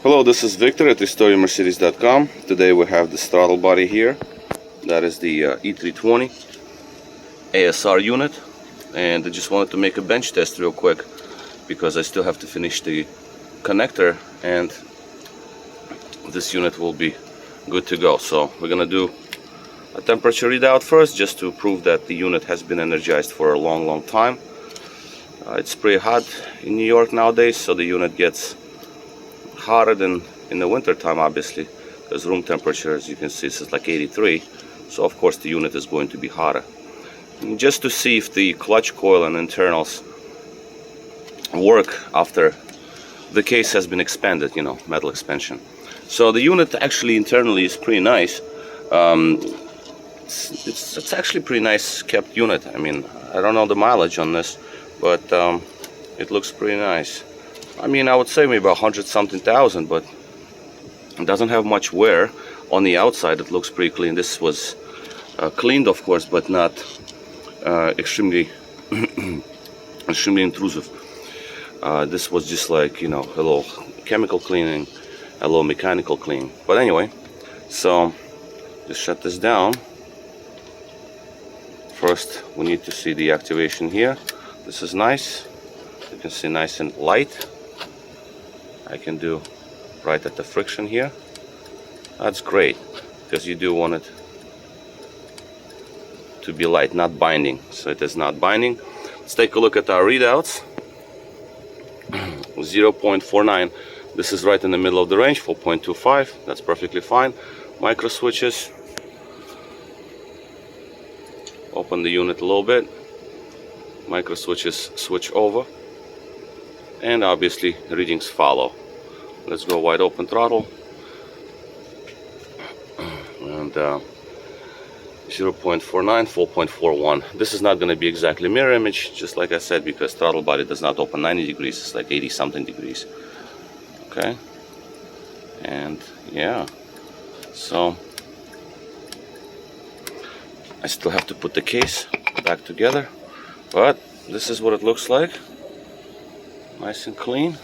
Hello, this is Victor at restoremercedes.com. Today we have this throttle body here. That is the E320 ASR unit, and I just wanted to make a bench test real quick because I still have to finish the connector and this unit will be good to go. So we're gonna do a temperature readout first, just to prove that the unit has been energized for a long time. It's pretty hot in New York nowadays, so the unit gets hotter than in the winter time, obviously, because room temperature, as you can see, is like 83, so of course the unit is going to be hotter. And just to see if the clutch coil and internals work after the case has been expanded, you know, metal expansion. So the unit actually internally is pretty nice. It's actually pretty nice kept unit. I mean, I don't know the mileage on this, but it looks pretty nice. I mean, I would say maybe 100-something thousand, but it doesn't have much wear. On the outside it looks pretty clean. This was cleaned, of course, but not extremely intrusive. This was just like, you know, a little chemical cleaning, a little mechanical cleaning. But anyway, so just shut this down. First we need to see the activation here. This is nice. You can see nice and light. I can do right at the friction here. That's great, because you do want it to be light, not binding. So it is not binding. Let's take a look at our readouts. 0.49. This is right in the middle of the range. 4.25. That's perfectly fine. Micro switches. Open the unit a little bit. Micro switches switch over, and obviously readings follow. Let's go wide open throttle, and 0.49, 4.41. This is not going to be exactly mirror image, just like I said, because throttle body does not open 90 degrees. It's like 80-something degrees. Okay, and yeah, so I still have to put the case back together, but this is what it looks like. Nice and clean.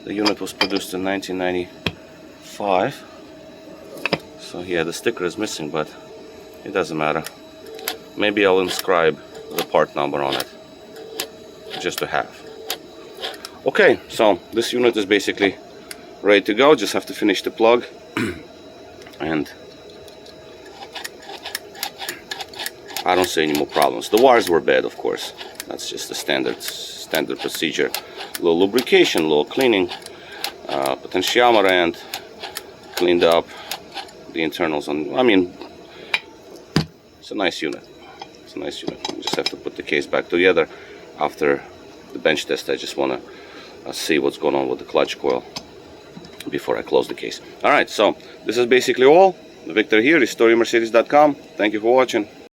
The unit was produced in 1995. So yeah, the sticker is missing, but it doesn't matter. Maybe I'll inscribe the part number on it, just to have. Okay, so this unit is basically ready to go. Just have to finish the plug. And I don't see any more problems. The wires were bad, of course. That's just the standard procedure. A little lubrication, a little cleaning, potentiometer, and cleaned up the internals on. I mean, it's a nice unit. It's a nice unit. You just have to put the case back together after the bench test. I just want to see what's going on with the clutch coil before I close the case. All right, so this is basically all. Victor here, restoremercedes.com. Thank you for watching.